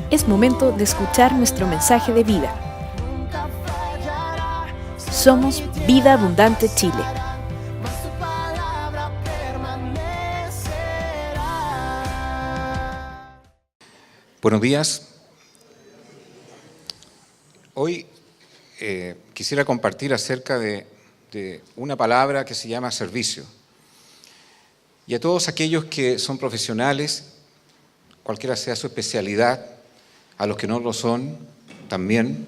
Es momento de escuchar nuestro mensaje de vida. Somos Vida Abundante Chile. Buenos días. Hoy quisiera compartir acerca de una palabra que se llama servicio. Y a todos aquellos que son profesionales, cualquiera sea su especialidad, a los que no lo son también,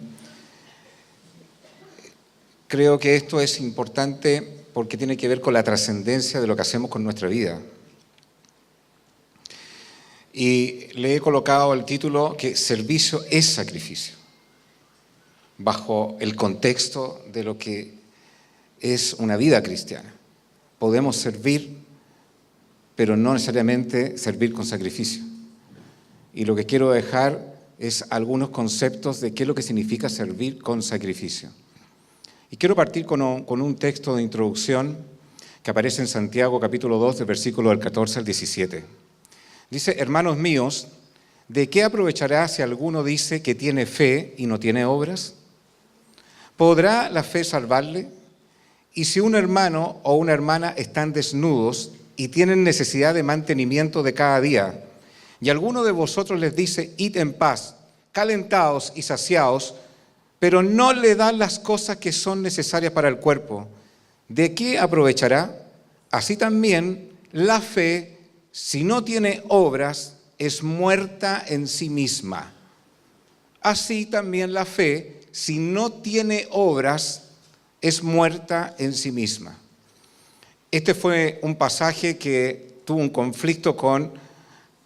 creo que esto es importante porque tiene que ver con la trascendencia de lo que hacemos con nuestra vida. Y le he colocado el título que servicio es sacrificio, bajo el contexto de lo que es una vida cristiana. Podemos servir, pero no necesariamente servir con sacrificio. Y lo que quiero dejar es algunos conceptos de qué es lo que significa servir con sacrificio. Y quiero partir con un texto de introducción que aparece en Santiago capítulo 2, del versículo del 14 al 17. Dice: hermanos míos, ¿de qué aprovechará si alguno dice que tiene fe y no tiene obras? ¿Podrá la fe salvarle? Y si un hermano o una hermana están desnudos y tienen necesidad de mantenimiento de cada día, y alguno de vosotros les dice: id en paz, calentaos y saciaos, pero no le dan las cosas que son necesarias para el cuerpo, ¿de qué aprovechará? Así también la fe, si no tiene obras, es muerta en sí misma. Así también la fe, si no tiene obras, es muerta en sí misma. Este fue un pasaje que tuvo un conflicto con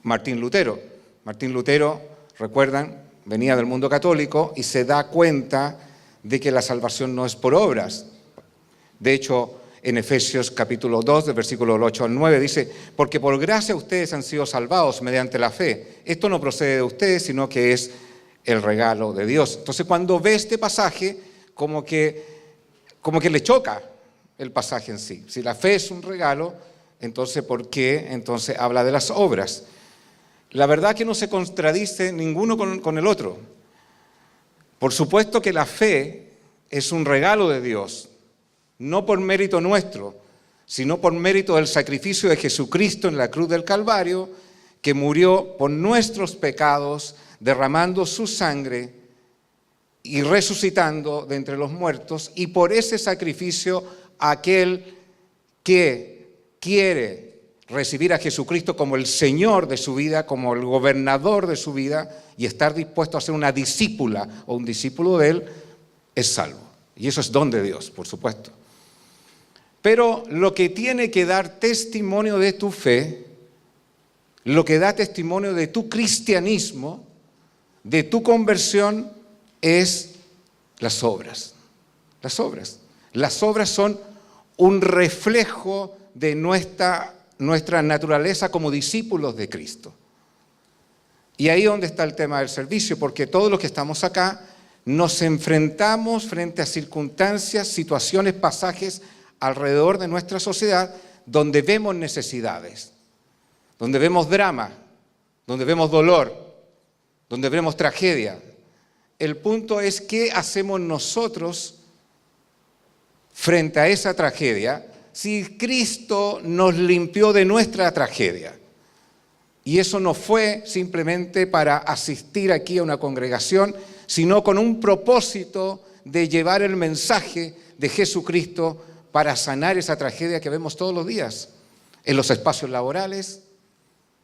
Martín Lutero. Martín Lutero, recuerdan, venía del mundo católico y se da cuenta de que la salvación no es por obras. De hecho, en Efesios capítulo 2, del versículo 8 al 9, dice: porque por gracia ustedes han sido salvados mediante la fe. Esto no procede de ustedes, sino que es el regalo de Dios. Entonces, cuando ve este pasaje, como que le choca el pasaje en sí. Si la fe es un regalo, entonces ¿por qué entonces habla de las obras? La verdad que no se contradice ninguno con el otro. Por supuesto que la fe es un regalo de Dios, no por mérito nuestro, sino por mérito del sacrificio de Jesucristo en la cruz del Calvario, que murió por nuestros pecados, derramando su sangre y resucitando de entre los muertos, y por ese sacrificio aquel que quiere recibir a Jesucristo como el Señor de su vida, como el gobernador de su vida, y estar dispuesto a ser una discípula o un discípulo de Él, es salvo. Y eso es don de Dios, por supuesto. Pero lo que tiene que dar testimonio de tu fe, lo que da testimonio de tu cristianismo, de tu conversión, es las obras. Las obras. Las obras son un reflejo de nuestra naturaleza como discípulos de Cristo. Y ahí es donde está el tema del servicio, porque todos los que estamos acá nos enfrentamos frente a circunstancias, situaciones, pasajes alrededor de nuestra sociedad donde vemos necesidades, donde vemos drama, donde vemos dolor, donde vemos tragedia. El punto es qué hacemos nosotros frente a esa tragedia si Cristo nos limpió de nuestra tragedia. Y eso no fue simplemente para asistir aquí a una congregación, sino con un propósito de llevar el mensaje de Jesucristo para sanar esa tragedia que vemos todos los días, en los espacios laborales,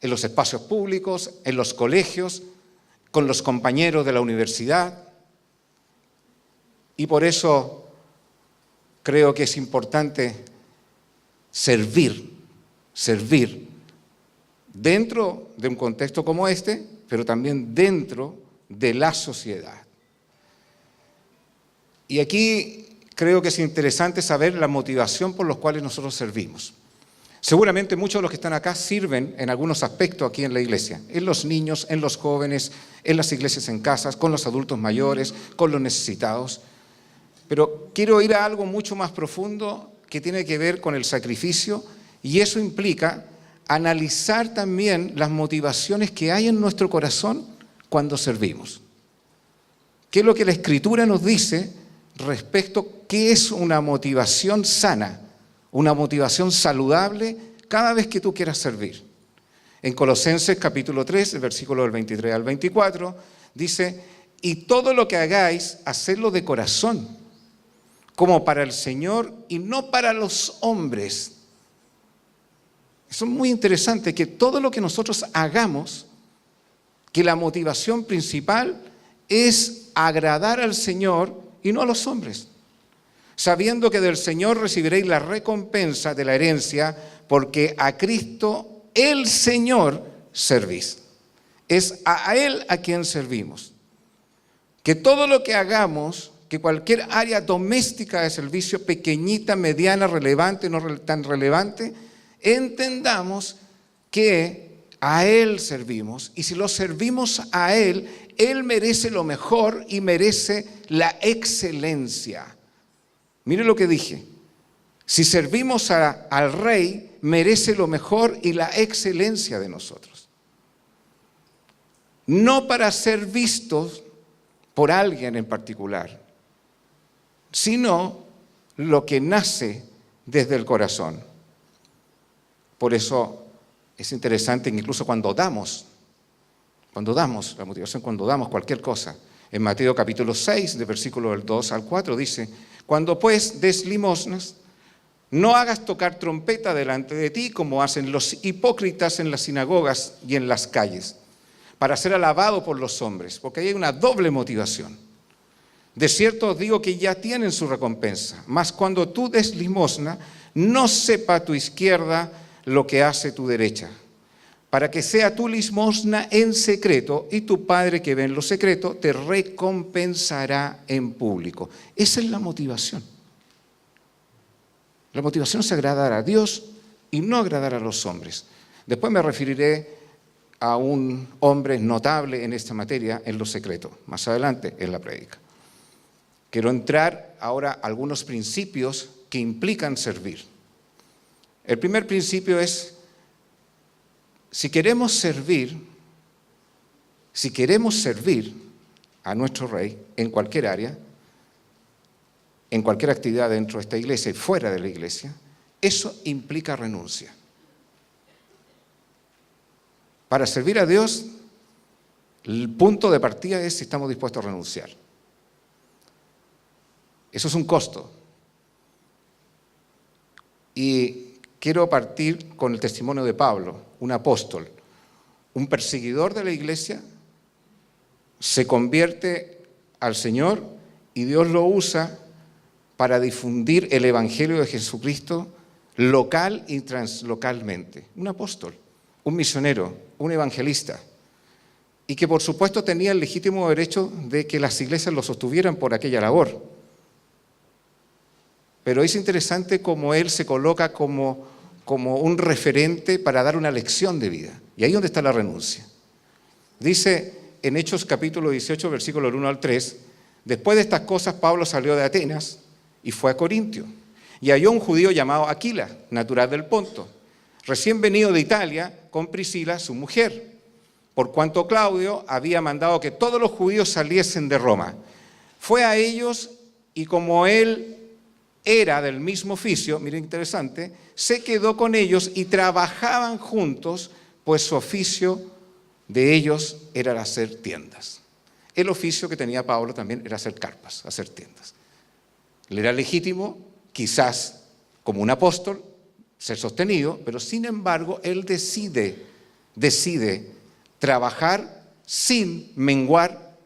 en los espacios públicos, en los colegios, con los compañeros de la universidad. Y por eso creo que es importante servir dentro de un contexto como este, pero también dentro de la sociedad. Y aquí creo que es interesante saber la motivación por la cual nosotros servimos. Seguramente muchos de los que están acá sirven en algunos aspectos aquí en la iglesia, en los niños, en los jóvenes, en las iglesias en casas, con los adultos mayores, con los necesitados. Pero quiero ir a algo mucho más profundo que tiene que ver con el sacrificio, y eso implica analizar también las motivaciones que hay en nuestro corazón cuando servimos? ¿Qué es lo que la Escritura nos dice respecto a qué es una motivación sana, una motivación saludable cada vez que tú quieras servir? En Colosenses capítulo 3, el versículo del 23 al 24, dice: y todo lo que hagáis, hacedlo de corazón, como para el Señor y no para los hombres. Eso es muy interesante, que todo lo que nosotros hagamos, que la motivación principal es agradar al Señor y no a los hombres, sabiendo que del Señor recibiréis la recompensa de la herencia, porque a Cristo el Señor servís. Es a Él a quien servimos. Que todo lo que hagamos, que cualquier área doméstica de servicio, pequeñita, mediana, relevante, no tan relevante, entendamos que a Él servimos, y si lo servimos a Él, Él merece lo mejor y merece la excelencia. Mire lo que dije: si servimos al Rey, merece lo mejor y la excelencia de nosotros. No para ser vistos por alguien en particular, sino lo que nace desde el corazón. Por eso es interesante que incluso cuando damos, la motivación cuando damos cualquier cosa, en Mateo capítulo 6, de versículo del 2 al 4, dice: cuando pues des limosnas, no hagas tocar trompeta delante de ti, como hacen los hipócritas en las sinagogas y en las calles, para ser alabado por los hombres, porque ahí hay una doble motivación. De cierto os digo que ya tienen su recompensa, mas cuando tú des limosna, no sepa tu izquierda lo que hace tu derecha, para que sea tu limosna en secreto, y tu Padre que ve en lo secreto te recompensará en público. Esa es la motivación. La motivación es agradar a Dios y no agradar a los hombres. Después me referiré a un hombre notable en esta materia, en lo secreto, más adelante en la prédica. Quiero entrar ahora a algunos principios que implican servir. El primer principio es: si queremos servir a nuestro Rey en cualquier área, en cualquier actividad dentro de esta iglesia y fuera de la iglesia, eso implica renuncia. Para servir a Dios, el punto de partida es si estamos dispuestos a renunciar. Eso es un costo. Y quiero partir con el testimonio de Pablo, un apóstol, un perseguidor de la iglesia, se convierte al Señor y Dios lo usa para difundir el Evangelio de Jesucristo local y translocalmente. Un apóstol, un misionero, un evangelista, y que por supuesto tenía el legítimo derecho de que las iglesias lo sostuvieran por aquella labor. Pero es interesante cómo él se coloca como un referente para dar una lección de vida. Y ahí es donde está la renuncia. Dice en Hechos capítulo 18, versículo 1 al 3, después de estas cosas Pablo salió de Atenas y fue a Corintio. Y halló un judío llamado Aquila, natural del Ponto, recién venido de Italia, con Priscila, su mujer, por cuanto Claudio había mandado que todos los judíos saliesen de Roma. Fue a ellos y como él era del mismo oficio, miren interesante, se quedó con ellos y trabajaban juntos, pues su oficio de ellos era hacer tiendas. El oficio que tenía Pablo también era hacer carpas, hacer tiendas. Le era legítimo, quizás como un apóstol, ser sostenido, pero sin embargo él decide trabajar sin menguar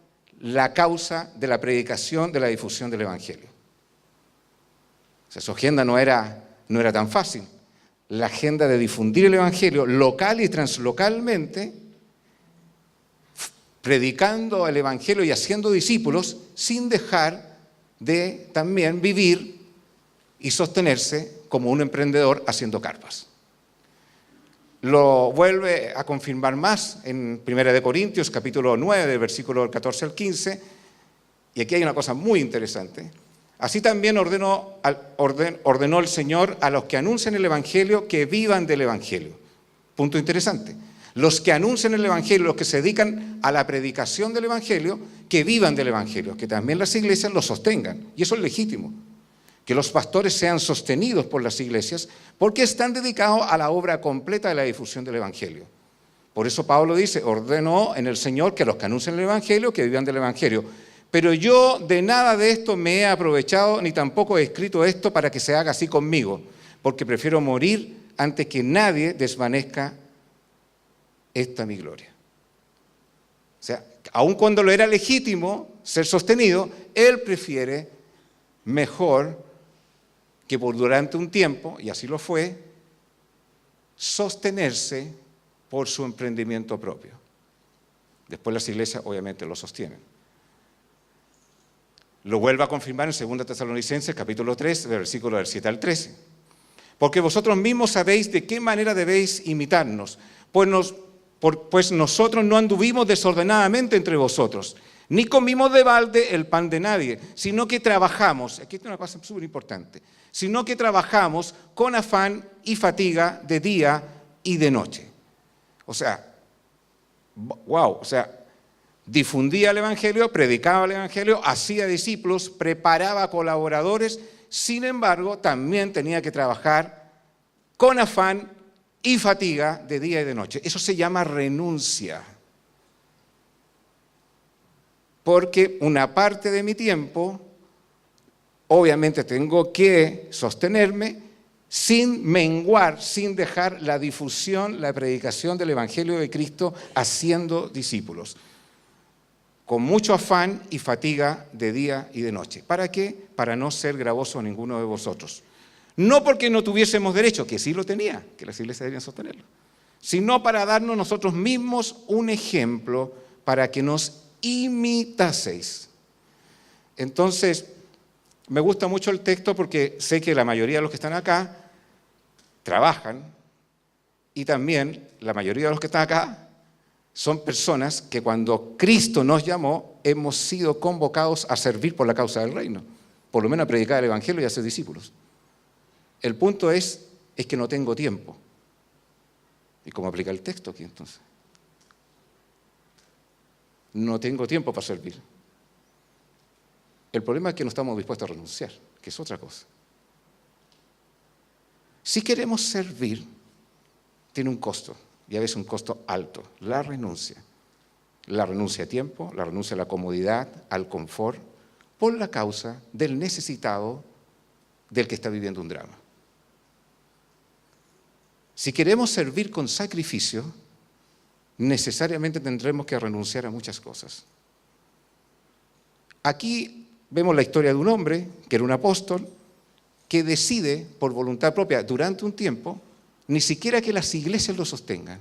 la causa de la predicación, de la difusión del Evangelio. O sea, su agenda no era tan fácil. La agenda de difundir el Evangelio local y translocalmente, predicando el Evangelio y haciendo discípulos, sin dejar de también vivir y sostenerse como un emprendedor haciendo carpas. Lo vuelve a confirmar más en 1 Corintios, capítulo 9, versículo 14 al 15, y aquí hay una cosa muy interesante. Así también ordenó el Señor a los que anuncian el Evangelio que vivan del Evangelio. Punto interesante. Los que anuncian el Evangelio, los que se dedican a la predicación del Evangelio, que vivan del Evangelio, que también las iglesias lo sostengan. Y eso es legítimo. Que los pastores sean sostenidos por las iglesias porque están dedicados a la obra completa de la difusión del Evangelio. Por eso Pablo dice, ordeno en el Señor que los que anuncian el Evangelio, que vivan del Evangelio. Pero yo de nada de esto me he aprovechado, ni tampoco he escrito esto para que se haga así conmigo, porque prefiero morir antes que nadie desvanezca esta mi gloria. O sea, aun cuando lo era legítimo ser sostenido, él prefiere mejor que por durante un tiempo, y así lo fue, sostenerse por su emprendimiento propio. Después las iglesias obviamente lo sostienen. Lo vuelve a confirmar en 2 Tesalonicenses, capítulo 3, versículos del 7 al 13. Porque vosotros mismos sabéis de qué manera debéis imitarnos, pues nosotros no anduvimos desordenadamente entre vosotros, ni comimos de balde el pan de nadie, sino que trabajamos, aquí hay una cosa súper importante, sino que trabajamos con afán y fatiga de día y de noche. O sea, difundía el Evangelio, predicaba el Evangelio, hacía discípulos, preparaba colaboradores, sin embargo, también tenía que trabajar con afán y fatiga de día y de noche. Eso se llama renuncia. Porque una parte de mi tiempo, obviamente tengo que sostenerme sin menguar, sin dejar la difusión, la predicación del Evangelio de Cristo haciendo discípulos. Con mucho afán y fatiga de día y de noche. ¿Para qué? Para no ser gravoso a ninguno de vosotros. No porque no tuviésemos derecho, que sí lo tenía, que las iglesias debían sostenerlo, sino para darnos nosotros mismos un ejemplo para que nos imitaseis. Entonces, me gusta mucho el texto porque sé que la mayoría de los que están acá trabajan y también la mayoría de los que están acá son personas que cuando Cristo nos llamó hemos sido convocados a servir por la causa del reino, por lo menos a predicar el Evangelio y a ser discípulos. El punto es que no tengo tiempo. ¿Y cómo aplica el texto aquí entonces? No tengo tiempo para servir. El problema es que no estamos dispuestos a renunciar, que es otra cosa. Si queremos servir, tiene un costo, y a veces un costo alto, la renuncia. La renuncia a tiempo, la renuncia a la comodidad, al confort, por la causa del necesitado, del que está viviendo un drama. Si queremos servir con sacrificio, necesariamente tendremos que renunciar a muchas cosas. Aquí vemos la historia de un hombre, que era un apóstol, que decide por voluntad propia durante un tiempo, ni siquiera que las iglesias lo sostengan,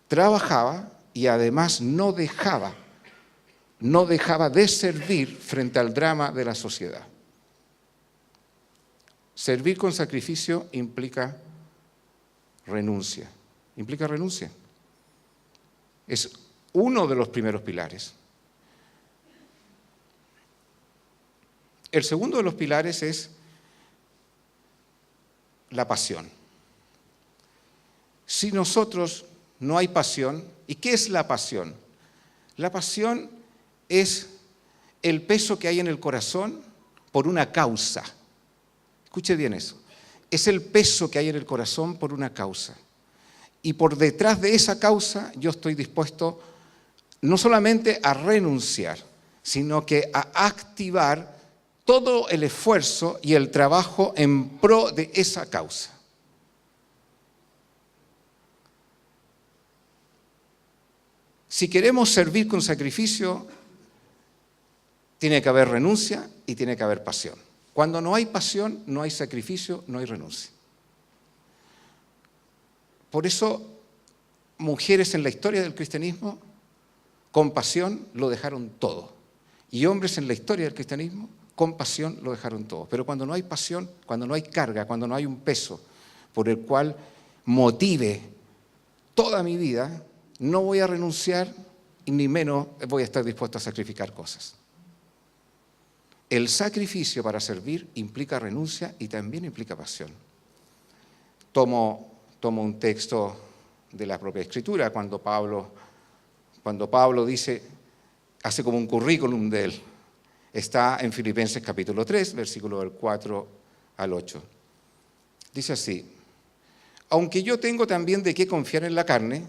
trabajaba y además no dejaba de servir frente al drama de la sociedad. Servir con sacrificio implica renuncia. Es uno de los primeros pilares. El segundo de los pilares es la pasión. Si nosotros no hay pasión, ¿y qué es la pasión? La pasión es el peso que hay en el corazón por una causa. Escuche bien eso. Es el peso que hay en el corazón por una causa. Y por detrás de esa causa yo estoy dispuesto no solamente a renunciar, sino que a activar todo el esfuerzo y el trabajo en pro de esa causa. Si queremos servir con sacrificio, tiene que haber renuncia y tiene que haber pasión. Cuando no hay pasión, no hay sacrificio, no hay renuncia. Por eso, mujeres en la historia del cristianismo, con pasión, lo dejaron todo. Y hombres en la historia del cristianismo, con pasión, lo dejaron todo. Pero cuando no hay pasión, cuando no hay carga, cuando no hay un peso por el cual motive toda mi vida, no voy a renunciar y ni menos voy a estar dispuesto a sacrificar cosas. El sacrificio para servir implica renuncia y también implica pasión. Tomo un texto de la propia Escritura, cuando Pablo dice, hace como un currículum de él. Está en Filipenses capítulo 3, versículo del 4 al 8. Dice así: aunque yo tengo también de qué confiar en la carne,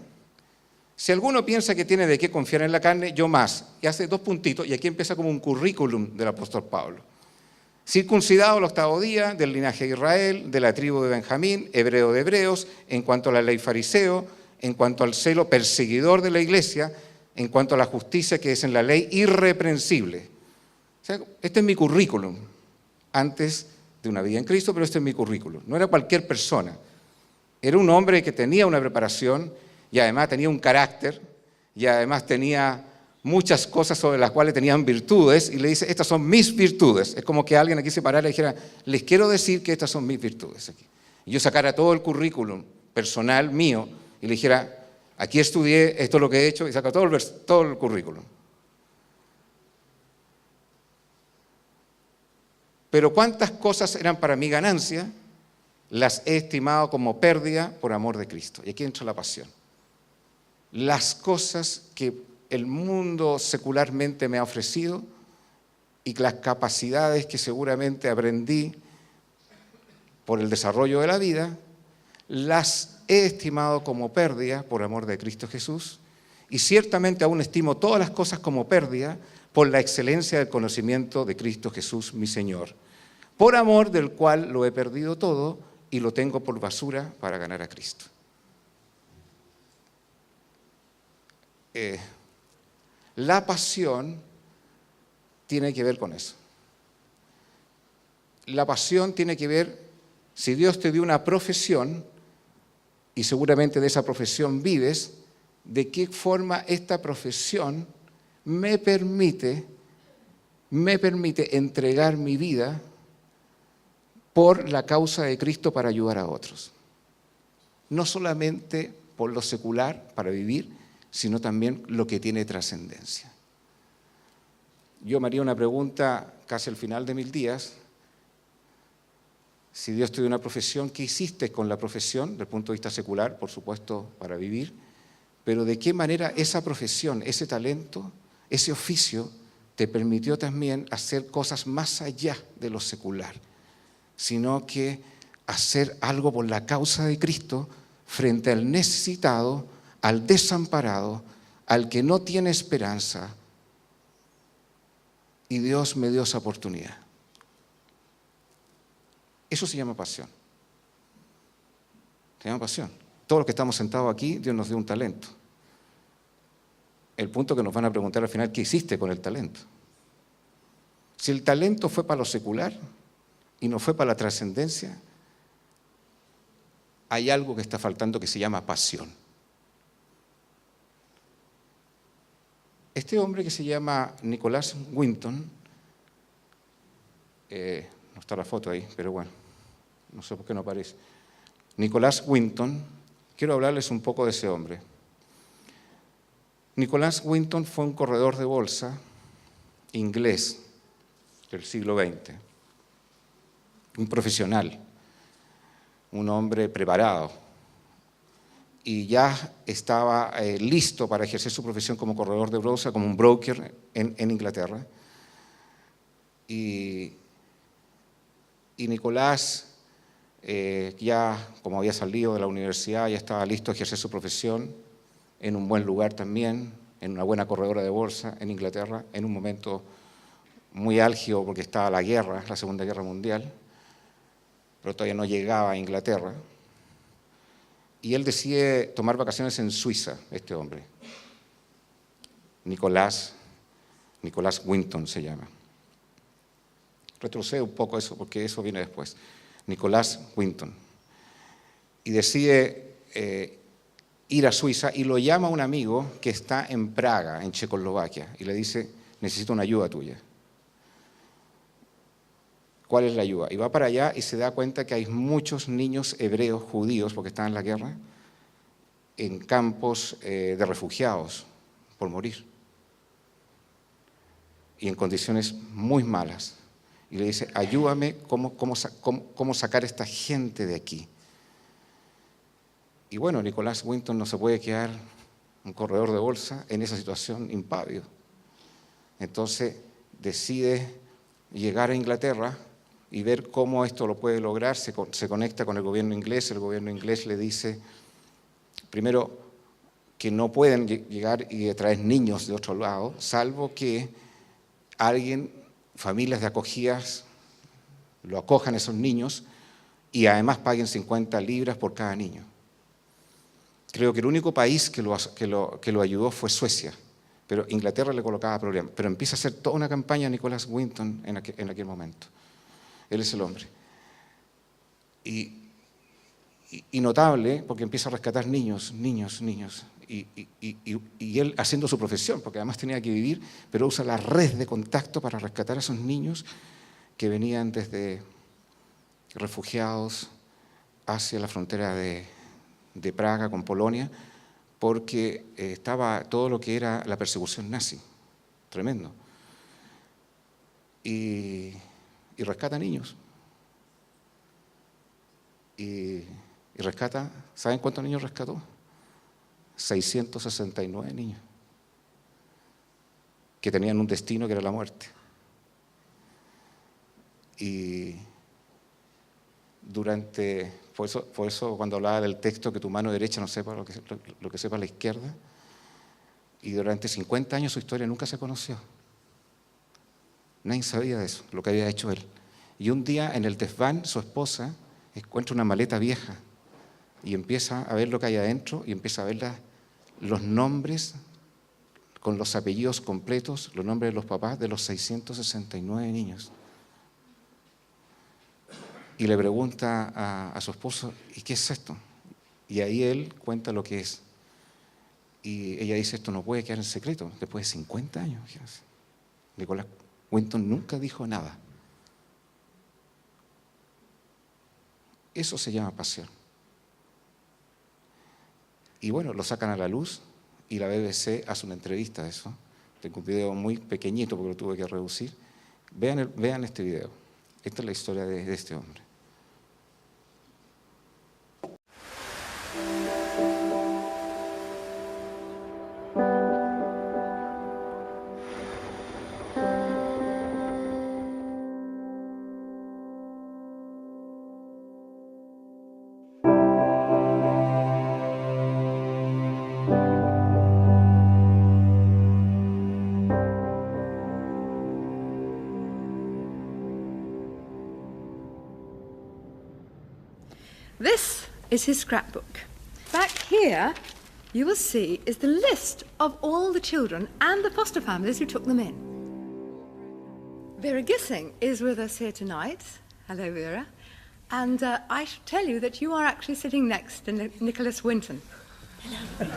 si alguno piensa que tiene de qué confiar en la carne, yo más. Y hace 2 puntitos, y aquí empieza como un currículum del apóstol Pablo. Circuncidado al 8º día, del linaje de Israel, de la tribu de Benjamín, hebreo de hebreos, en cuanto a la ley fariseo, en cuanto al celo perseguidor de la iglesia, en cuanto a la justicia que es en la ley irreprensible. O sea, este es mi currículum, antes de una vida en Cristo, pero este es mi currículum. No era cualquier persona, era un hombre que tenía una preparación y además tenía un carácter y además tenía muchas cosas sobre las cuales tenían virtudes, y le dice, estas son mis virtudes. Es como que alguien aquí se parara y dijera, les quiero decir que estas son mis virtudes aquí. Y yo sacara todo el currículum personal mío y le dijera, aquí estudié, esto es lo que he hecho, y saca todo el currículum. Pero cuántas cosas eran para mi ganancia, las he estimado como pérdida por amor de Cristo. Y aquí entra la pasión. Las cosas que el mundo secularmente me ha ofrecido y las capacidades que seguramente aprendí por el desarrollo de la vida, las he estimado como pérdida por amor de Cristo Jesús, y ciertamente aún estimo todas las cosas como pérdida por la excelencia del conocimiento de Cristo Jesús, mi Señor, por amor del cual lo he perdido todo y lo tengo por basura para ganar a Cristo. La pasión tiene que ver con eso. La pasión tiene que ver, si Dios te dio una profesión, y seguramente de esa profesión vives, de qué forma esta profesión me permite entregar mi vida por la causa de Cristo para ayudar a otros. No solamente por lo secular, para vivir, sino también lo que tiene trascendencia. Yo me haría una pregunta casi al final de mis días. Si Dios te dio una profesión, ¿qué hiciste con la profesión? Desde el punto de vista secular, por supuesto, para vivir. Pero ¿de qué manera esa profesión, ese talento, ese oficio, te permitió también hacer cosas más allá de lo secular? Sino que hacer algo por la causa de Cristo frente al necesitado, al desamparado, al que no tiene esperanza. Y Dios me dio esa oportunidad. Eso se llama pasión. Se llama pasión. Todos los que estamos sentados aquí, Dios nos dio un talento. El punto que nos van a preguntar al final, ¿qué hiciste con el talento? Si el talento fue para lo secular y no fue para la trascendencia, hay algo que está faltando que se llama pasión. Este hombre que se llama Nicholas Winton, no está la foto ahí, pero bueno, no sé por qué no aparece. Nicholas Winton, quiero hablarles un poco de ese hombre. Nicholas Winton fue un corredor de bolsa inglés del siglo XX, un profesional, un hombre preparado, y ya estaba listo para ejercer su profesión como corredor de bolsa, como un broker en Inglaterra. Y Nicolás, ya como había salido de la universidad, ya estaba listo a ejercer su profesión en un buen lugar también, en una buena corredora de bolsa en Inglaterra, en un momento muy álgido porque estaba la guerra, la Segunda Guerra Mundial, pero todavía no llegaba a Inglaterra. Y él decide tomar vacaciones en Suiza, este hombre. Nicholas Winton se llama. Retrocede un poco eso, porque eso viene después. Nicholas Winton. Y decide ir a Suiza y lo llama un amigo que está en Praga, en Checoslovaquia, y le dice, necesito una ayuda tuya. ¿Cuál es la ayuda? Y va para allá y se da cuenta que hay muchos niños hebreos, judíos, porque están en la guerra, en campos de refugiados por morir. Y en condiciones muy malas. Y le dice, ayúdame cómo sacar a esta gente de aquí. Y bueno, Nicolás Winton no se puede quedar un corredor de bolsa en esa situación impávido. Entonces decide llegar a Inglaterra y ver cómo esto lo puede lograr. Se conecta con el gobierno inglés. El gobierno inglés le dice, primero, que no pueden llegar y traer niños de otro lado, salvo que familias de acogidas, lo acojan esos niños y además paguen 50 libras por cada niño. Creo que el único país que lo ayudó fue Suecia, pero Inglaterra le colocaba problemas. Pero empieza a hacer toda una campaña Nicolás Winton en aquel momento. Él es el hombre. Y notable, porque empieza a rescatar niños. Y él haciendo su profesión, porque además tenía que vivir, pero usa la red de contacto para rescatar a esos niños que venían desde refugiados hacia la frontera de Praga con Polonia, porque estaba todo lo que era la persecución nazi, tremendo. Y rescata niños. Y rescata, ¿saben cuántos niños rescató? 669 niños, que tenían un destino que era la muerte. Y por eso cuando hablaba del texto, que tu mano derecha no sepa lo que sepa la izquierda, y durante 50 años su historia nunca se conoció. Nadie sabía de eso, lo que había hecho él. Y un día en el desván, su esposa encuentra una maleta vieja y empieza a ver lo que hay adentro y empieza a ver los nombres con los apellidos completos, los nombres de los papás de los 669 niños. Y le pregunta a su esposo, ¿y qué es esto? Y ahí él cuenta lo que es. Y ella dice, esto no puede quedar en secreto, después de 50 años. Nicolás Winton nunca dijo nada. Eso se llama pasión. Y bueno, lo sacan a la luz y la BBC hace una entrevista de eso. Tengo un video muy pequeñito porque lo tuve que reducir. Vean este video. Esta es la historia de este hombre. This is his scrapbook. Back here, you will see, is the list of all the children and the foster families who took them in. Vera Gissing is with us here tonight. Hello, Vera. And I should tell you that you are actually sitting next to Nicholas Winton. Hello.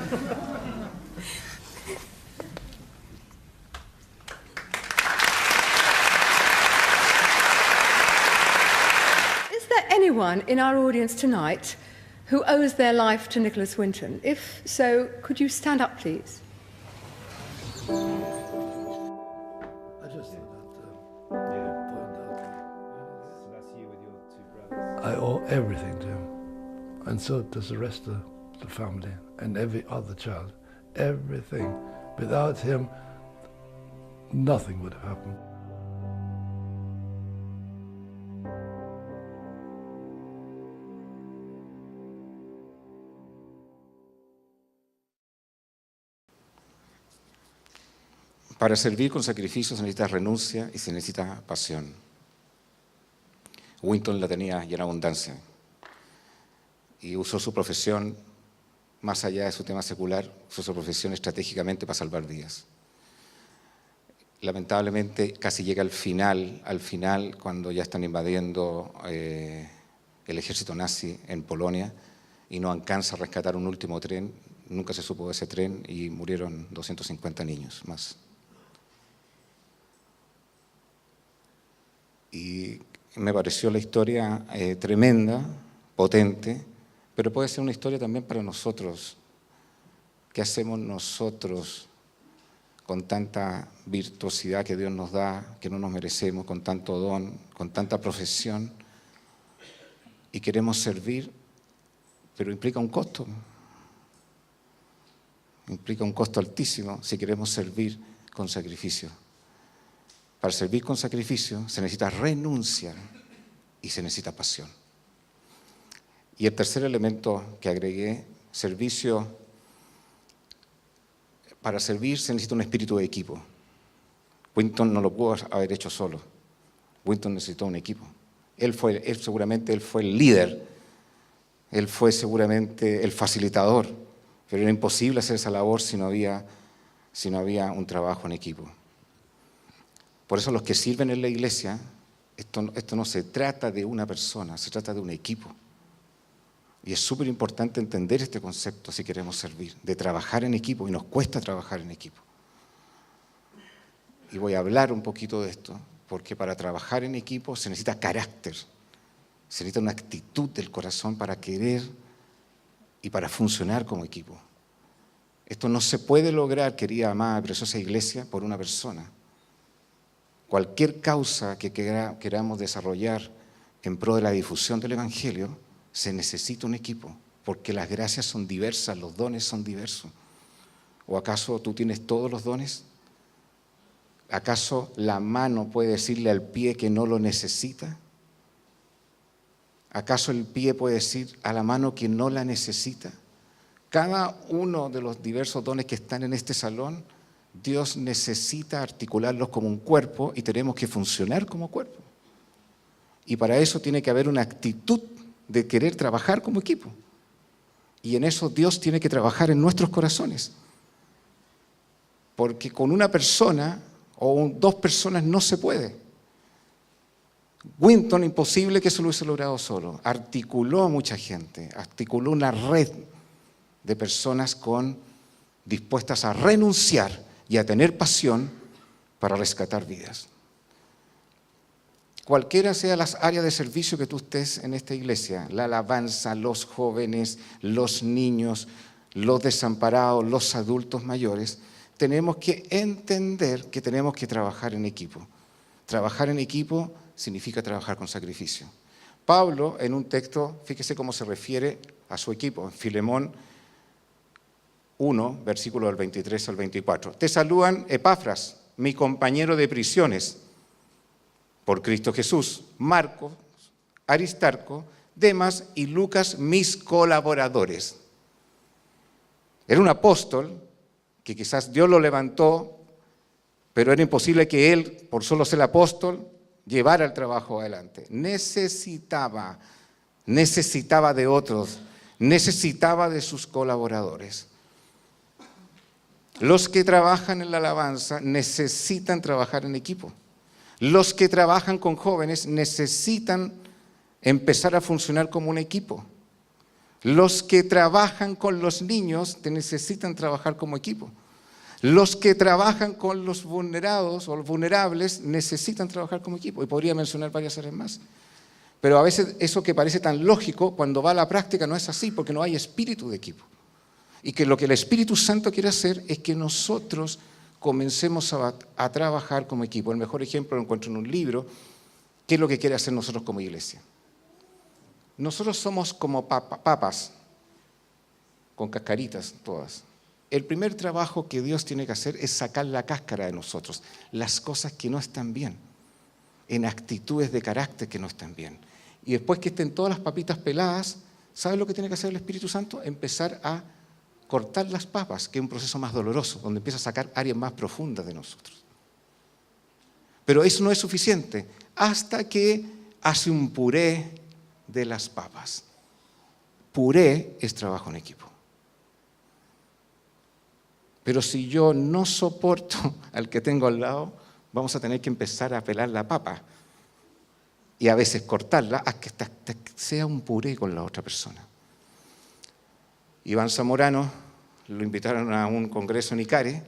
Anyone in our audience tonight who owes their life to Nicholas Winton? If so, could you stand up, please? I just thought that I owe everything to him, and so does the rest of the family and every other child. Everything. Without him, nothing would have happened. Para servir con sacrificio se necesita renuncia y se necesita pasión. Winton la tenía y en abundancia. Y usó su profesión, más allá de su tema secular, usó su profesión estratégicamente para salvar vidas. Lamentablemente casi llega al final cuando ya están invadiendo el ejército nazi en Polonia y no alcanza a rescatar un último tren. Nunca se supo de ese tren y murieron 250 niños más. Y me pareció la historia tremenda, potente, pero puede ser una historia también para nosotros. ¿Qué hacemos nosotros con tanta virtuosidad que Dios nos da, que no nos merecemos, con tanto don, con tanta profesión? Y queremos servir, pero implica un costo. Implica un costo altísimo si queremos servir con sacrificio. Para servir con sacrificio se necesita renuncia y se necesita pasión. Y el tercer elemento que agregué, servicio. Para servir se necesita un espíritu de equipo. Winton no lo pudo haber hecho solo. Winton necesitó un equipo. Él seguramente fue el líder. Él fue seguramente el facilitador. Pero era imposible hacer esa labor si no había un trabajo en equipo. Por eso los que sirven en la iglesia, esto no se trata de una persona, se trata de un equipo. Y es súper importante entender este concepto si queremos servir, de trabajar en equipo, y nos cuesta trabajar en equipo. Y voy a hablar un poquito de esto, porque para trabajar en equipo se necesita carácter, se necesita una actitud del corazón para querer y para funcionar como equipo. Esto no se puede lograr, querida, amada, preciosa iglesia, por una persona. Cualquier causa que queramos desarrollar en pro de la difusión del Evangelio, se necesita un equipo, porque las gracias son diversas, los dones son diversos. ¿O acaso tú tienes todos los dones? ¿Acaso la mano puede decirle al pie que no lo necesita? ¿Acaso el pie puede decir a la mano que no la necesita? Cada uno de los diversos dones que están en este salón, Dios necesita articularlos como un cuerpo y tenemos que funcionar como cuerpo. Y para eso tiene que haber una actitud de querer trabajar como equipo. Y en eso Dios tiene que trabajar en nuestros corazones. Porque con una persona o dos personas no se puede. Winton, imposible que eso lo hubiese logrado solo. Articuló a mucha gente, articuló una red de personas dispuestas a renunciar y a tener pasión para rescatar vidas. Cualquiera sea las áreas de servicio que tú estés en esta iglesia, la alabanza, los jóvenes, los niños, los desamparados, los adultos mayores, tenemos que entender que tenemos que trabajar en equipo. Trabajar en equipo significa trabajar con sacrificio. Pablo, en un texto, fíjese cómo se refiere a su equipo, en Filemón 1, versículo del 23 al 24. Te saludan Epafras, mi compañero de prisiones, por Cristo Jesús, Marcos, Aristarco, Demas y Lucas, mis colaboradores. Era un apóstol que quizás Dios lo levantó, pero era imposible que él, por solo ser apóstol, llevara el trabajo adelante. Necesitaba de otros, necesitaba de sus colaboradores. Los que trabajan en la alabanza necesitan trabajar en equipo. Los que trabajan con jóvenes necesitan empezar a funcionar como un equipo. Los que trabajan con los niños necesitan trabajar como equipo. Los que trabajan con los vulnerados o los vulnerables necesitan trabajar como equipo. Y podría mencionar varias áreas más. Pero a veces eso que parece tan lógico, cuando va a la práctica no es así, porque no hay espíritu de equipo. Y que lo que el Espíritu Santo quiere hacer es que nosotros comencemos a trabajar como equipo. El mejor ejemplo lo encuentro en un libro. ¿Qué es lo que quiere hacer nosotros como iglesia? Nosotros somos como papas, con cascaritas todas. El primer trabajo que Dios tiene que hacer es sacar la cáscara de nosotros, las cosas que no están bien, en actitudes de carácter que no están bien. Y después que estén todas las papitas peladas, ¿sabe lo que tiene que hacer el Espíritu Santo? Empezar a cortar las papas, que es un proceso más doloroso, donde empieza a sacar áreas más profundas de nosotros. Pero eso no es suficiente, hasta que hace un puré de las papas. Puré es trabajo en equipo. Pero si yo no soporto al que tengo al lado, vamos a tener que empezar a pelar la papa y a veces cortarla hasta que sea un puré con la otra persona. Iván Zamorano lo invitaron a un congreso en Icare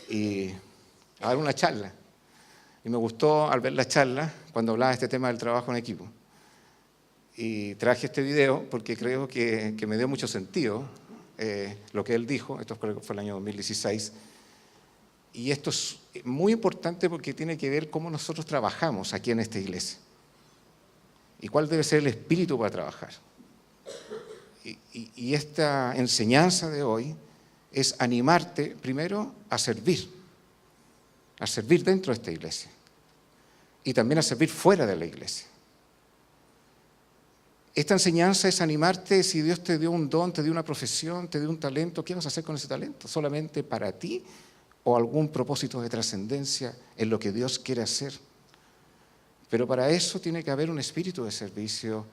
y a dar una charla. Y me gustó al ver la charla cuando hablaba de este tema del trabajo en equipo. Y traje este video porque creo que me dio mucho sentido lo que él dijo. Esto creo que fue el año 2016. Y esto es muy importante porque tiene que ver cómo nosotros trabajamos aquí en esta iglesia. Y cuál debe ser el espíritu para trabajar. y esta enseñanza de hoy es animarte primero a servir dentro de esta iglesia y también a servir fuera de la iglesia. Esta enseñanza es animarte, si Dios te dio un don, te dio una profesión, te dio un talento, ¿qué vas a hacer con ese talento? ¿Solamente para ti o algún propósito de trascendencia en lo que Dios quiere hacer? Pero para eso tiene que haber un espíritu de servicio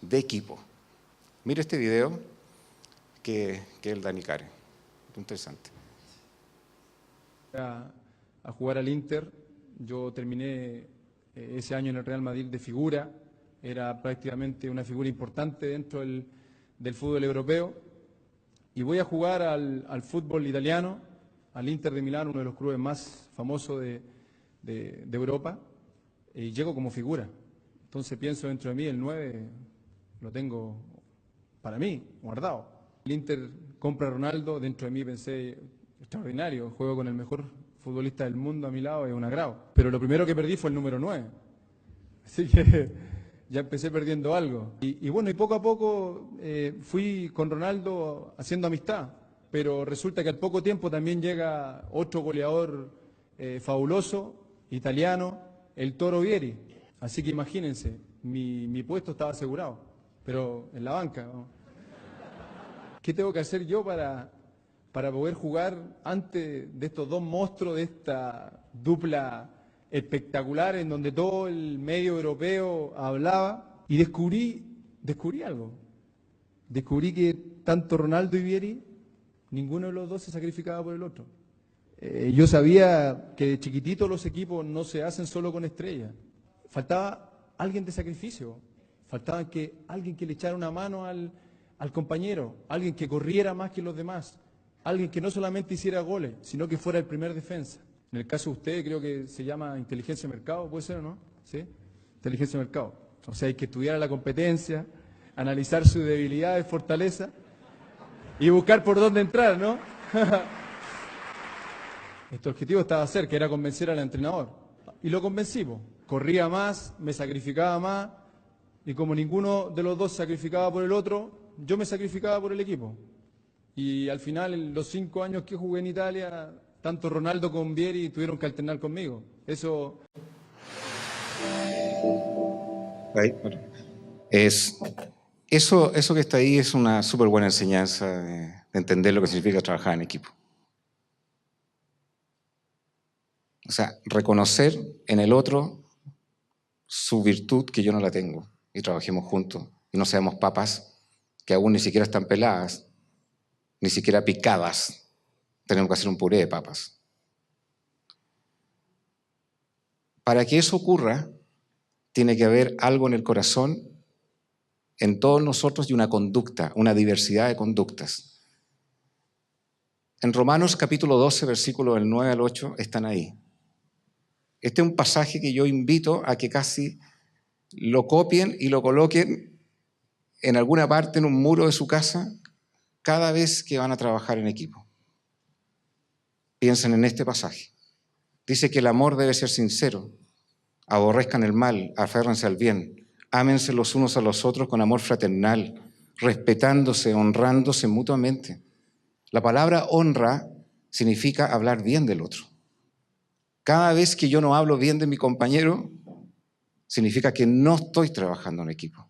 de equipo. Mira este video que el Dani Care. Interesante. A jugar al Inter, yo terminé ese año en el Real Madrid de figura, era prácticamente una figura importante dentro del fútbol europeo, y voy a jugar al fútbol italiano, al Inter de Milán, uno de los clubes más famosos de Europa, y llego como figura. Entonces pienso dentro de mí, el 9 lo tengo para mí, guardado. El Inter compra a Ronaldo, dentro de mí pensé, extraordinario, juego con el mejor futbolista del mundo a mi lado, es un agrado. Pero lo primero que perdí fue el número 9. Así que ya empecé perdiendo algo. Y bueno, y poco a poco fui con Ronaldo haciendo amistad, pero resulta que al poco tiempo también llega otro goleador fabuloso, italiano, el Toro Vieri. Así que imagínense, mi puesto estaba asegurado, pero en la banca, ¿no? ¿Qué tengo que hacer yo para poder jugar ante de estos dos monstruos, de esta dupla espectacular en donde todo el medio europeo hablaba? Y descubrí algo. Descubrí que tanto Ronaldo y Vieri, ninguno de los dos se sacrificaba por el otro. Yo sabía que de chiquitito los equipos no se hacen solo con estrellas. Faltaba alguien de sacrificio. Faltaba alguien que le echara una mano al compañero, alguien que corriera más que los demás, alguien que no solamente hiciera goles, sino que fuera el primer defensa. En el caso de ustedes creo que se llama inteligencia de mercado, ¿puede ser o no? ¿Sí? Inteligencia de mercado. O sea, hay que estudiar la competencia, analizar sus debilidades, fortalezas y buscar por dónde entrar, ¿no? Este objetivo estaba cerca, era convencer al entrenador. Y lo convencí, po. Corría más, me sacrificaba más, y como ninguno de los dos sacrificaba por el otro, yo me sacrificaba por el equipo. Y al final, en los 5 años que jugué en Italia, tanto Ronaldo como Vieri tuvieron que alternar conmigo. Eso que está ahí es una súper buena enseñanza de entender lo que significa trabajar en equipo. O sea, reconocer en el otro su virtud que yo no la tengo y trabajemos juntos y no seamos papas que aún ni siquiera están peladas, ni siquiera picadas. Tenemos que hacer un puré de papas. Para que eso ocurra, tiene que haber algo en el corazón, en todos nosotros, y una conducta, una diversidad de conductas. En Romanos capítulo 12, versículos del 9 al 8, están ahí. Este es un pasaje que yo invito a que casi lo copien y lo coloquen en alguna parte, en un muro de su casa, cada vez que van a trabajar en equipo. Piensen en este pasaje. Dice que el amor debe ser sincero. Aborrezcan el mal, aférrense al bien. Ámense los unos a los otros con amor fraternal, respetándose, honrándose mutuamente. La palabra honra significa hablar bien del otro. Cada vez que yo no hablo bien de mi compañero, significa que no estoy trabajando en equipo.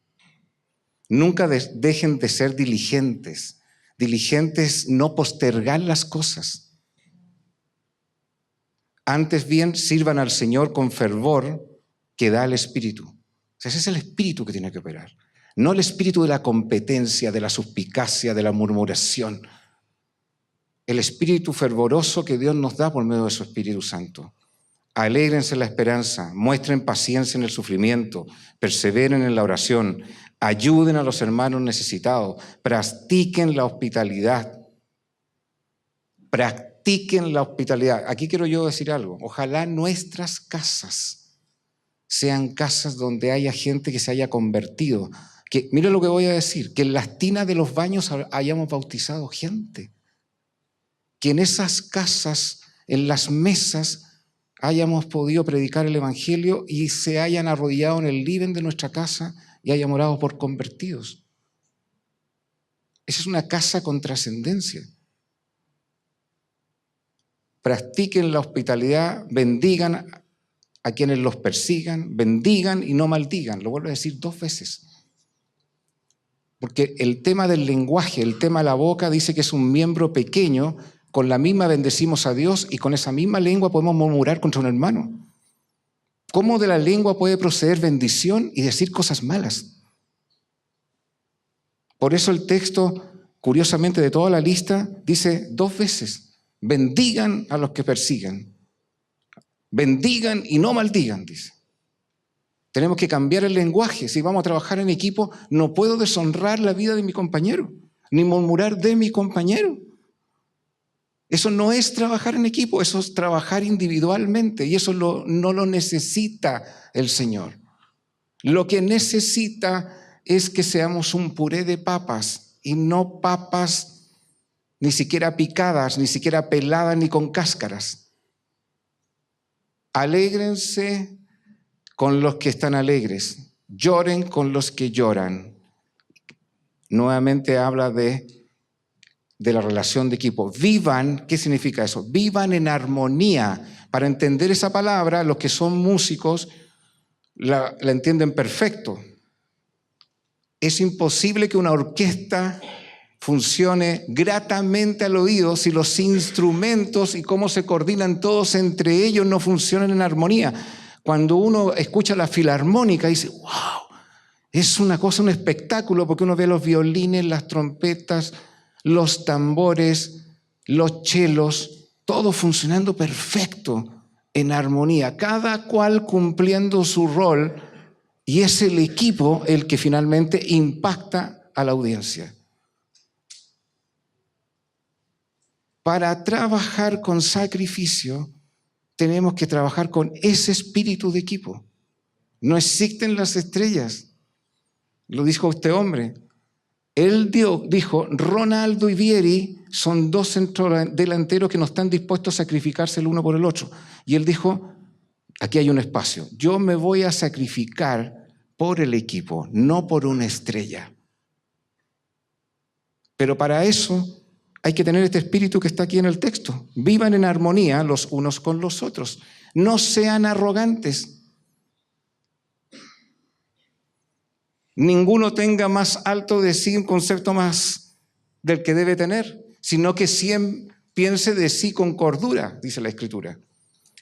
Nunca dejen de ser diligentes. Diligentes, no postergar las cosas. Antes bien, sirvan al Señor con fervor que da el Espíritu. O sea, ese es el Espíritu que tiene que operar. No el espíritu de la competencia, de la suspicacia, de la murmuración. El espíritu fervoroso que Dios nos da por medio de su Espíritu Santo. Alégrense en la esperanza, muestren paciencia en el sufrimiento, perseveren en la oración, ayuden a los hermanos necesitados, practiquen la hospitalidad. Practiquen la hospitalidad. Aquí quiero yo decir algo. Ojalá nuestras casas sean casas donde haya gente que se haya convertido. Que, mira lo que voy a decir, que en las tinas de los baños hayamos bautizado gente. Que en esas casas, en las mesas, hayamos podido predicar el Evangelio y se hayan arrodillado en el living de nuestra casa y hayan orado por convertidos. Esa es una casa con trascendencia. Practiquen la hospitalidad, bendigan a quienes los persigan, bendigan y no maldigan. Lo vuelvo a decir 2 veces. Porque el tema del lenguaje, el tema de la boca, dice que es un miembro pequeño. Con la misma bendecimos a Dios y con esa misma lengua podemos murmurar contra un hermano. ¿Cómo de la lengua puede proceder bendición y decir cosas malas? Por eso el texto, curiosamente, de toda la lista, dice 2 veces. Bendigan a los que persigan. Bendigan y no maldigan, dice. Tenemos que cambiar el lenguaje. Si vamos a trabajar en equipo, no puedo deshonrar la vida de mi compañero, ni murmurar de mi compañero. Eso no es trabajar en equipo, eso es trabajar individualmente, y eso no lo necesita el Señor. Lo que necesita es que seamos un puré de papas, y no papas ni siquiera picadas, ni siquiera peladas, ni con cáscaras. Alégrense con los que están alegres, lloren con los que lloran. Nuevamente habla de la relación de equipo. Vivan, ¿qué significa eso? Vivan en armonía. Para entender esa palabra, los que son músicos la entienden perfecto. Es imposible que una orquesta funcione gratamente al oído si los instrumentos y cómo se coordinan todos entre ellos no funcionan en armonía. Cuando uno escucha la filarmónica dice, wow, es una cosa, un espectáculo, porque uno ve los violines, las trompetas, los tambores, los chelos, todo funcionando perfecto, en armonía, cada cual cumpliendo su rol, y es el equipo el que finalmente impacta a la audiencia. Para trabajar con sacrificio, tenemos que trabajar con ese espíritu de equipo. No existen las estrellas. Lo dijo este hombre. Él dijo, Ronaldo y Vieri son 2 centrodelanteros que no están dispuestos a sacrificarse el uno por el otro. Y él dijo, aquí hay un espacio. Yo me voy a sacrificar por el equipo, no por una estrella. Pero para eso hay que tener este espíritu que está aquí en el texto. Vivan en armonía los unos con los otros. No sean arrogantes. Ninguno tenga más alto de sí un concepto más del que debe tener, sino que siempre piense de sí con cordura, dice la Escritura.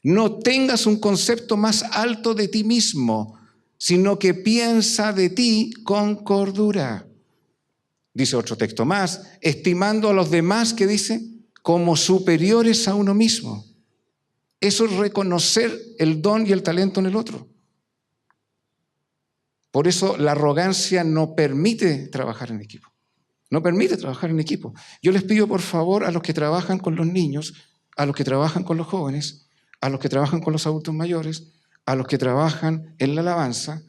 No tengas un concepto más alto de ti mismo, sino que piensa de ti con cordura. Dice otro texto más, estimando a los demás, que dice, como superiores a uno mismo. Eso es reconocer el don y el talento en el otro. Por eso la arrogancia no permite trabajar en equipo. No permite trabajar en equipo. Yo les pido por favor a los que trabajan con los niños, a los que trabajan con los jóvenes, a los que trabajan con los adultos mayores, a los que trabajan en la alabanza,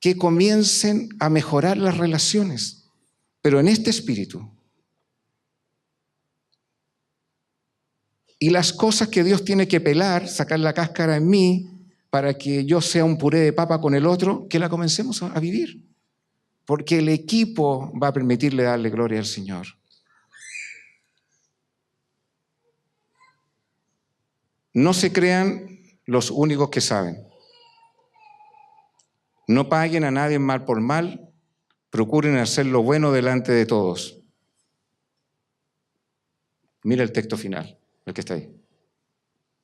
que comiencen a mejorar las relaciones, pero en este espíritu. Y las cosas que Dios tiene que pelar, sacar la cáscara en mí, para que yo sea un puré de papa con el otro, que la comencemos a vivir. Porque el equipo va a permitirle darle gloria al Señor. No se crean los únicos que saben. No paguen a nadie mal por mal, procuren hacer lo bueno delante de todos. Mira el texto final, el que está ahí.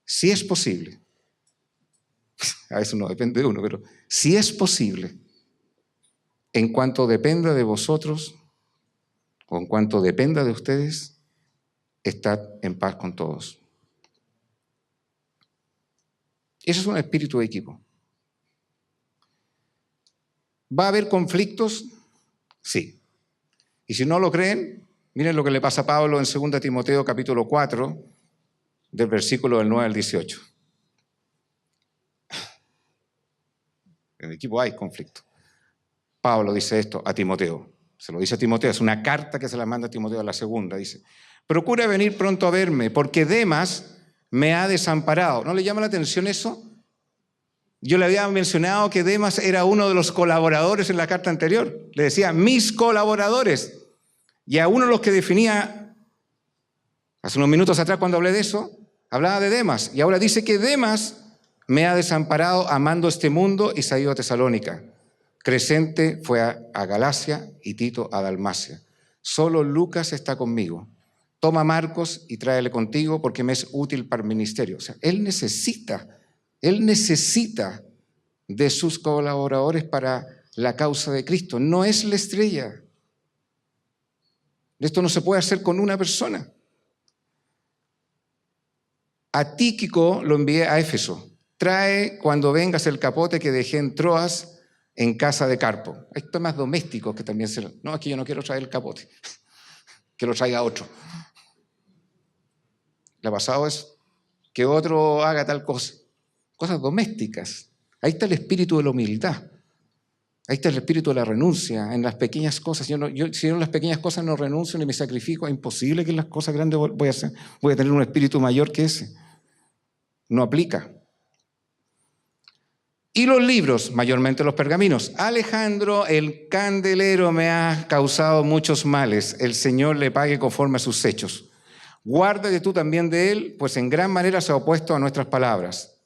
Si es posible, a veces no depende de uno, pero si es posible, en cuanto dependa de vosotros, o en cuanto dependa de ustedes, estad en paz con todos. Eso es un espíritu de equipo. ¿Va a haber conflictos? Sí. Y si no lo creen, miren lo que le pasa a Pablo en 2 Timoteo capítulo 4, del versículo del 9 al 18. En el equipo hay conflicto. Pablo dice esto a Timoteo. Se lo dice a Timoteo, es una carta que se la manda a Timoteo a la segunda. Dice, procura venir pronto a verme, porque Demas me ha desamparado. ¿No le llama la atención eso? Yo le había mencionado que Demas era uno de los colaboradores en la carta anterior. Le decía, mis colaboradores. Y a uno de los que definía, hace unos minutos atrás cuando hablé de eso, hablaba de Demas. Y ahora dice que Demas me ha desamparado amando este mundo y se ha ido a Tesalónica. Crescente fue a Galacia y Tito a Dalmacia. Solo Lucas está conmigo. Toma a Marcos y tráele contigo porque me es útil para el ministerio. O sea, él necesita de sus colaboradores para la causa de Cristo. No es la estrella. Esto no se puede hacer con una persona. A Tíquico lo envié a Éfeso. Trae cuando vengas el capote que dejé en Troas en casa de Carpo. Esto es más doméstico que también se... No, es que yo no quiero traer el capote. Que lo traiga otro. Le ha pasado eso. Que otro haga tal cosa. Cosas domésticas. Ahí está el espíritu de la humildad. Ahí está el espíritu de la renuncia. En las pequeñas cosas. Si yo en las pequeñas cosas no renuncio ni me sacrifico, es imposible que en las cosas grandes voy a hacer. Voy a tener un espíritu mayor que ese. No aplica. Y los libros, mayormente los pergaminos. Alejandro, el candelero me ha causado muchos males. El Señor le pague conforme a sus hechos. Guárdate tú también de él, pues en gran manera se ha opuesto a nuestras palabras.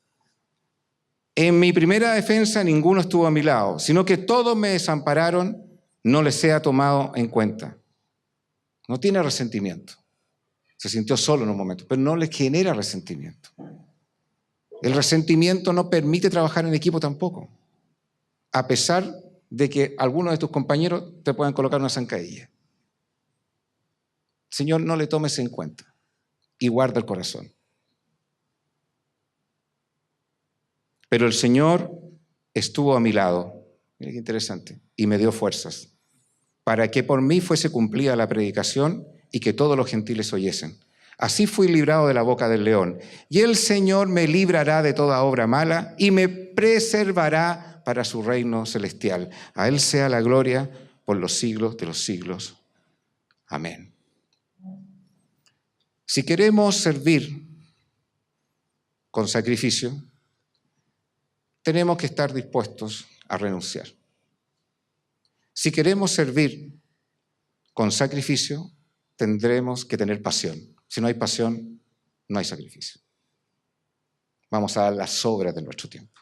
En mi primera defensa ninguno estuvo a mi lado, sino que todos me desampararon, no les sea tomado en cuenta. No tiene resentimiento. Se sintió solo en un momento, pero no le genera resentimiento. El resentimiento no permite trabajar en equipo tampoco, a pesar de que algunos de tus compañeros te puedan colocar una zancadilla. Señor, no le tomes en cuenta y guarda el corazón. Pero el Señor estuvo a mi lado, mira qué interesante, y me dio fuerzas, para que por mí fuese cumplida la predicación y que todos los gentiles oyesen. Así fui librado de la boca del león. Y el Señor me librará de toda obra mala y me preservará para su reino celestial. A Él sea la gloria por los siglos de los siglos. Amén. Si queremos servir con sacrificio, tenemos que estar dispuestos a renunciar. Si queremos servir con sacrificio, tendremos que tener pasión. Si no hay pasión, no hay sacrificio. Vamos a dar las sobras de nuestro tiempo.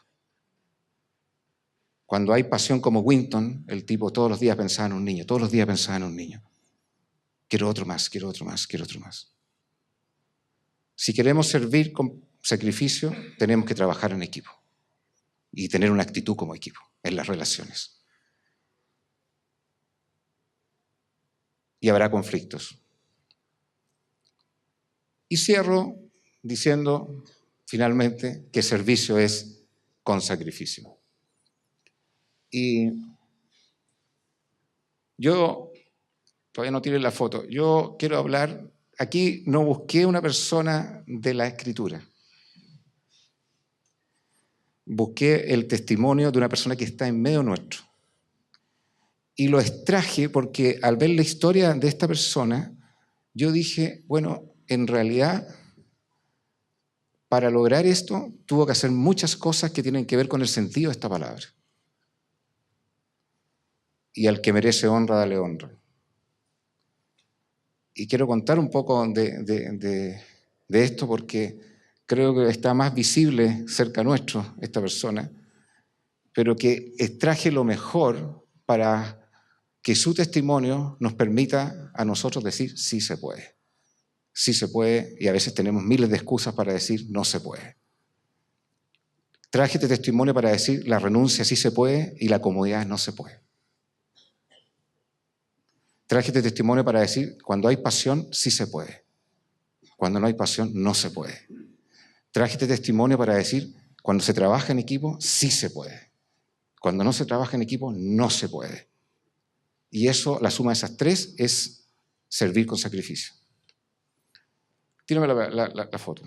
Cuando hay pasión como Winton, el tipo todos los días pensaba en un niño, todos los días pensaba en un niño. Quiero otro más, quiero otro más, quiero otro más. Si queremos servir con sacrificio, tenemos que trabajar en equipo y tener una actitud como equipo en las relaciones. Y habrá conflictos. Y cierro diciendo, finalmente, que servicio es con sacrificio. Y yo, todavía no tiré la foto, yo quiero hablar, aquí no busqué una persona de la Escritura. Busqué el testimonio de una persona que está en medio nuestro. Y lo extraje porque al ver la historia de esta persona, yo dije, bueno, en realidad, para lograr esto, tuvo que hacer muchas cosas que tienen que ver con el sentido de esta palabra. Y al que merece honra, dale honra. Y quiero contar un poco de esto porque creo que está más visible cerca nuestro esta persona, pero que extraje lo mejor para que su testimonio nos permita a nosotros decir sí se puede. Sí se puede, y a veces tenemos miles de excusas para decir no se puede. Traje este testimonio para decir la renuncia sí se puede y la comodidad no se puede. Traje este testimonio para decir cuando hay pasión sí se puede. Cuando no hay pasión no se puede. Traje este testimonio para decir cuando se trabaja en equipo sí se puede. Cuando no se trabaja en equipo no se puede. Y eso, la suma de esas tres es servir con sacrificio. Tírame la foto.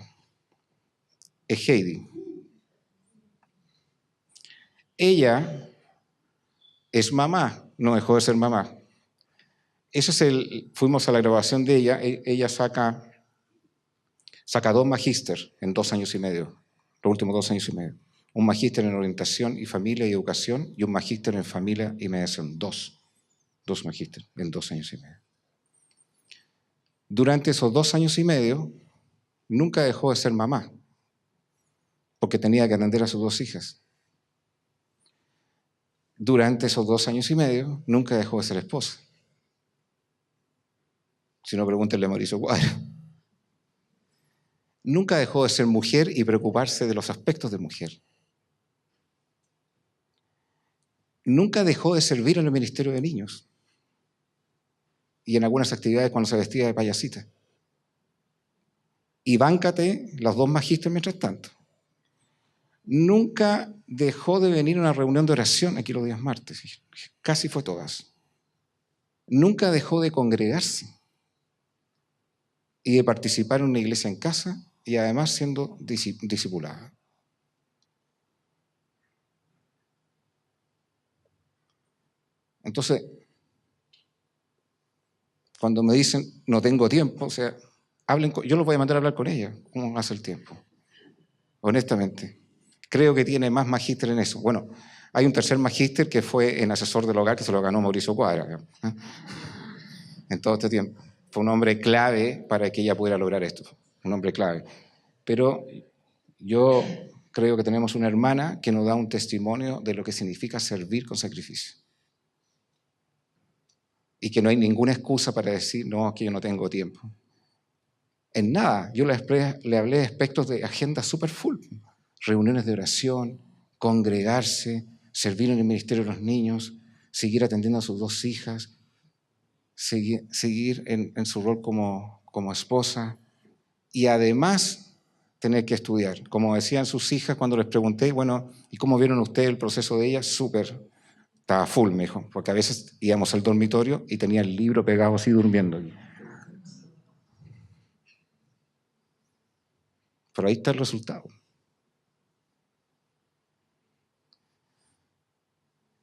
Es Heidi. Ella es mamá, no dejó de ser mamá. Fuimos a la grabación de ella, ella saca 2 magíster en 2 años y medio, los últimos 2 años y medio. Un magíster en orientación y familia y educación y un magíster en familia y mediación, 2 magíster en 2 años y medio. Durante esos 2 años y medio, nunca dejó de ser mamá, porque tenía que atender a sus 2 hijas. Durante esos 2 años y medio, nunca dejó de ser esposa. Si no, pregúntenle a Mauricio Cuadra. Nunca dejó de ser mujer y preocuparse de los aspectos de mujer. Nunca dejó de servir en el ministerio de niños y en algunas actividades cuando se vestía de payasita. Y báncate los 2 magísteres mientras tanto. Nunca dejó de venir a una reunión de oración aquí los días martes, casi fue todas. Nunca dejó de congregarse y de participar en una iglesia en casa y además siendo discipulada. Entonces, cuando me dicen no tengo tiempo, o sea, yo los voy a mandar a hablar con ella, ¿cómo hace el tiempo? Honestamente, creo que tiene más magíster en eso. Bueno, hay un tercer magíster que fue en asesor del hogar, que se lo ganó Mauricio Cuadra, en todo este tiempo. Fue un hombre clave para que ella pudiera lograr esto, un hombre clave. Pero yo creo que tenemos una hermana que nos da un testimonio de lo que significa servir con sacrificio. Y que no hay ninguna excusa para decir, no, que yo no tengo tiempo. En nada, yo le hablé de aspectos de agenda súper full. Reuniones de oración, congregarse, servir en el ministerio de los niños, seguir atendiendo a sus 2 hijas, seguir en su rol como esposa y además tener que estudiar. Como decían sus hijas cuando les pregunté, bueno, ¿y cómo vieron ustedes el proceso de ellas? Súper. Estaba full, me dijo, porque a veces íbamos al dormitorio y tenía el libro pegado así durmiendo. Pero ahí está el resultado.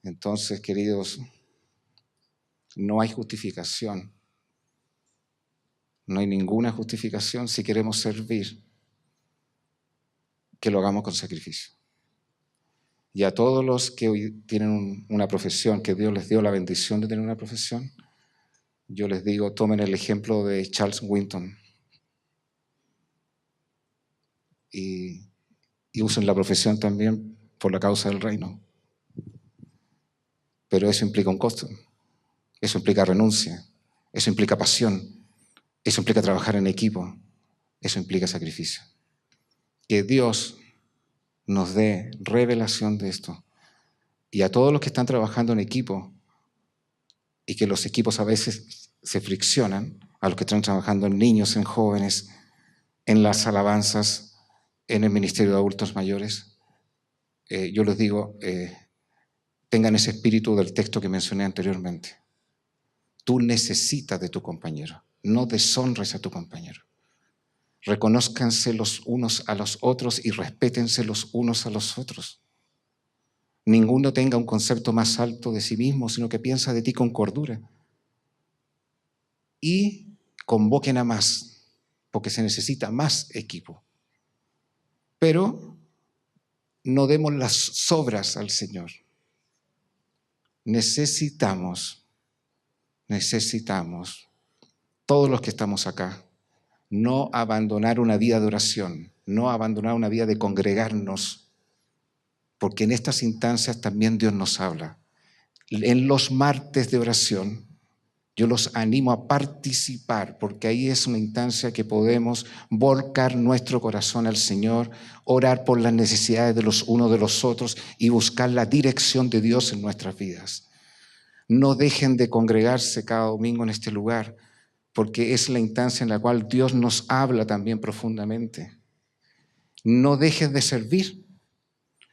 Entonces, queridos, no hay justificación. No hay ninguna justificación si queremos servir que lo hagamos con sacrificio. Y a todos los que hoy tienen una profesión, que Dios les dio la bendición de tener una profesión, yo les digo, tomen el ejemplo de Charles Winton y usen la profesión también por la causa del reino. Pero eso implica un costo, eso implica renuncia, eso implica pasión, eso implica trabajar en equipo, eso implica sacrificio. Que Dios nos dé revelación de esto. Y a todos los que están trabajando en equipo, y que los equipos a veces se friccionan, a los que están trabajando en niños, en jóvenes, en las alabanzas, en el ministerio de adultos mayores, yo les digo, tengan ese espíritu del texto que mencioné anteriormente. Tú necesitas de tu compañero, no deshonres a tu compañero. Reconózcanse los unos a los otros y respétense los unos a los otros. Ninguno tenga un concepto más alto de sí mismo, sino que piensa de ti con cordura. Y convoquen a más, porque se necesita más equipo. Pero no demos las sobras al Señor. Necesitamos, todos los que estamos acá, no abandonar una vida de oración, no abandonar una vida de congregarnos, porque en estas instancias también Dios nos habla. En los martes de oración, yo los animo a participar, porque ahí es una instancia que podemos volcar nuestro corazón al Señor, orar por las necesidades de los unos de los otros y buscar la dirección de Dios en nuestras vidas. No dejen de congregarse cada domingo en este lugar, porque es la instancia en la cual Dios nos habla también profundamente. No dejes de servir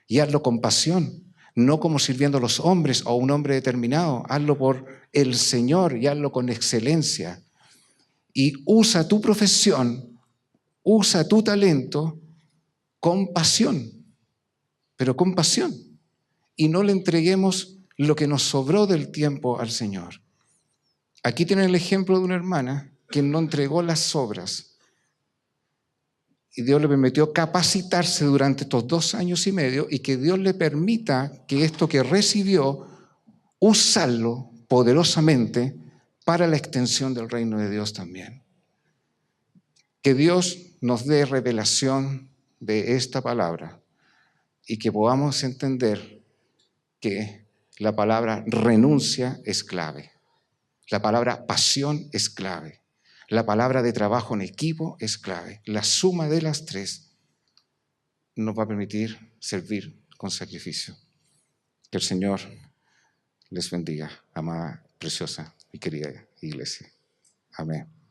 y hazlo con pasión, no como sirviendo a los hombres o a un hombre determinado. Hazlo por el Señor y hazlo con excelencia. Y usa tu profesión, usa tu talento con pasión, pero con pasión. Y no le entreguemos lo que nos sobró del tiempo al Señor. Aquí tienen el ejemplo de una hermana que no entregó las sobras y Dios le permitió capacitarse durante estos 2 años y medio y que Dios le permita que esto que recibió, usarlo poderosamente para la extensión del reino de Dios también. Que Dios nos dé revelación de esta palabra y que podamos entender que la palabra renuncia es clave, la palabra pasión es clave, la palabra de trabajo en equipo es clave. La suma de las tres nos va a permitir servir con sacrificio. Que el Señor les bendiga, amada, preciosa y querida iglesia. Amén.